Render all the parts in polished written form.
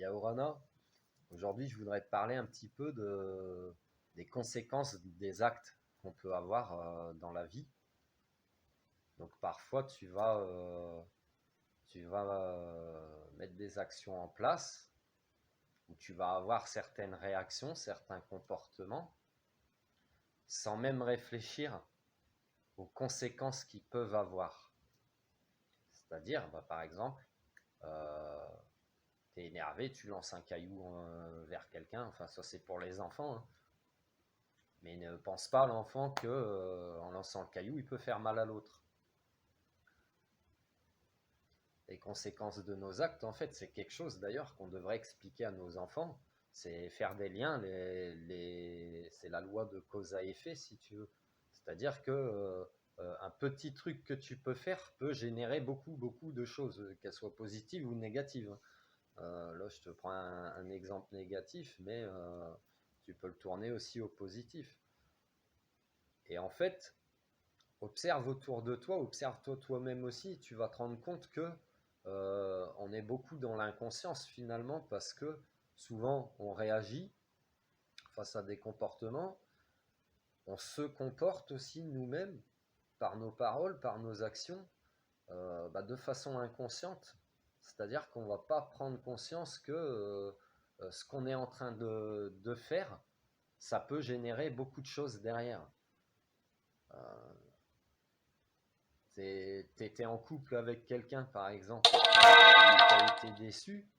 Ciao Rana, aujourd'hui je voudrais te parler un petit peu des conséquences des actes qu'on peut avoir dans la vie. Donc parfois tu vas mettre des actions en place où tu vas avoir certaines réactions, certains comportements sans même réfléchir aux conséquences qu'ils peuvent avoir. C'est-à-dire, par exemple, euh, tu es énervé, tu lances un caillou vers quelqu'un, enfin ça c'est pour les enfants, hein. Mais ne pense pas l'enfant que en lançant le caillou, il peut faire mal à l'autre. Les conséquences de nos actes, en fait, c'est quelque chose d'ailleurs qu'on devrait expliquer à nos enfants. C'est faire des liens, c'est la loi de cause à effet, si tu veux. C'est-à-dire que un petit truc que tu peux faire peut générer beaucoup de choses, qu'elles soient positives ou négatives. Là, je te prends un exemple négatif, mais tu peux le tourner aussi au positif. Et en fait, observe autour de toi, observe-toi toi-même aussi, tu vas te rendre compte que on est beaucoup dans l'inconscience finalement parce que souvent on réagit face à des comportements, on se comporte aussi nous-mêmes par nos paroles, par nos actions, de façon inconsciente. C'est-à-dire qu'on ne va pas prendre conscience que ce qu'on est en train de faire, ça peut générer beaucoup de choses derrière. T'étais en couple avec quelqu'un, par exemple, et t'as été déçu,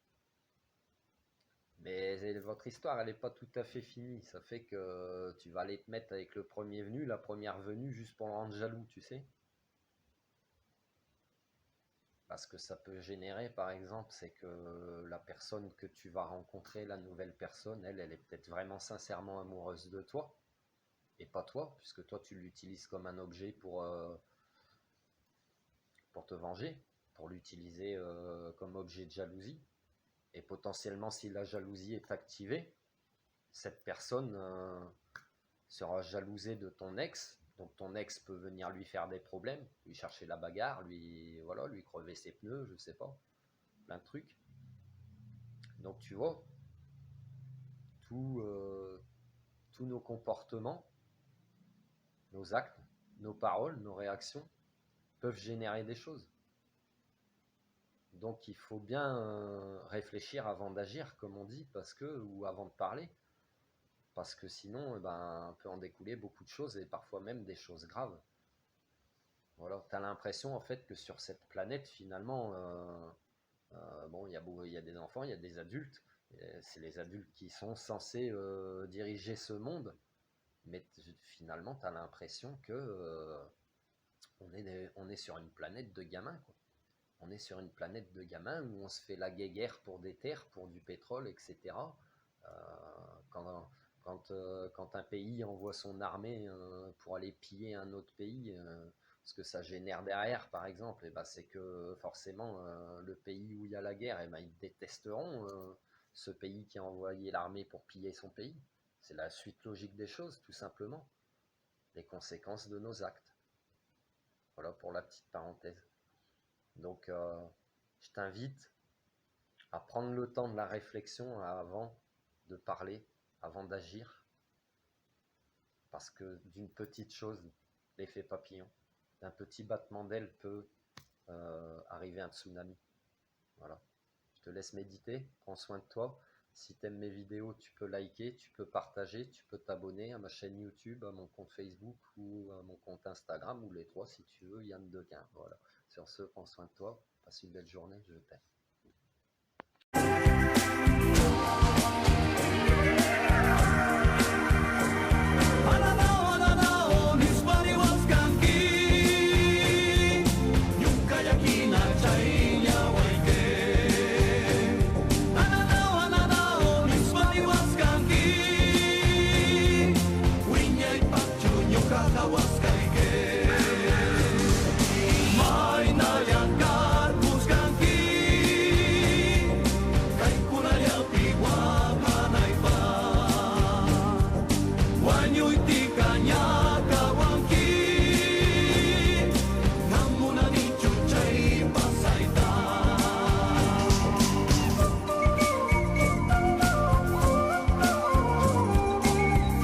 mais votre histoire, elle n'est pas tout à fait finie. Ça fait que tu vas aller te mettre avec le premier venu, la première venue, juste pour le rendre jaloux, tu sais. Parce que ça peut générer, par exemple, c'est que la personne que tu vas rencontrer, la nouvelle personne, elle est peut-être vraiment sincèrement amoureuse de toi, et pas toi, puisque toi, tu l'utilises comme un objet pour te venger, pour l'utiliser comme objet de jalousie. Et potentiellement, si la jalousie est activée, cette personne sera jalousée de ton ex. Donc ton ex peut venir lui faire des problèmes, lui chercher la bagarre, lui crever ses pneus, je sais pas, plein de trucs. Donc tu vois, tout, euh, tous nos comportements, nos actes, nos paroles, nos réactions peuvent générer des choses. Donc il faut bien réfléchir avant d'agir, comme on dit, ou avant de parler, parce que sinon, peut en découler beaucoup de choses et parfois même des choses graves. Voilà, tu as l'impression en fait que sur cette planète, finalement, bon, il y a des enfants, il y a des adultes, c'est les adultes qui sont censés diriger ce monde, mais finalement, tu as l'impression que on est sur une planète de gamins, quoi. On est sur une planète de gamins où on se fait la guéguerre pour des terres, pour du pétrole, etc. Euh, quand, quand un pays envoie son armée pour aller piller un autre pays, ce que ça génère derrière, par exemple, c'est que forcément, le pays où il y a la guerre, ils détesteront ce pays qui a envoyé l'armée pour piller son pays. C'est la suite logique des choses, tout simplement. Les conséquences de nos actes. Voilà pour la petite parenthèse. Donc, je t'invite à prendre le temps de la réflexion avant de parler, avant d'agir, parce que d'une petite chose, l'effet papillon, d'un petit battement d'aile peut arriver un tsunami. Voilà. Je te laisse méditer, prends soin de toi. Si tu aimes mes vidéos, tu peux liker, tu peux partager, tu peux t'abonner à ma chaîne YouTube, à mon compte Facebook ou à mon compte Instagram, ou les trois si tu veux, Yann Dequin. Voilà. Sur ce, prends soin de toi, passe une belle journée, je t'aime.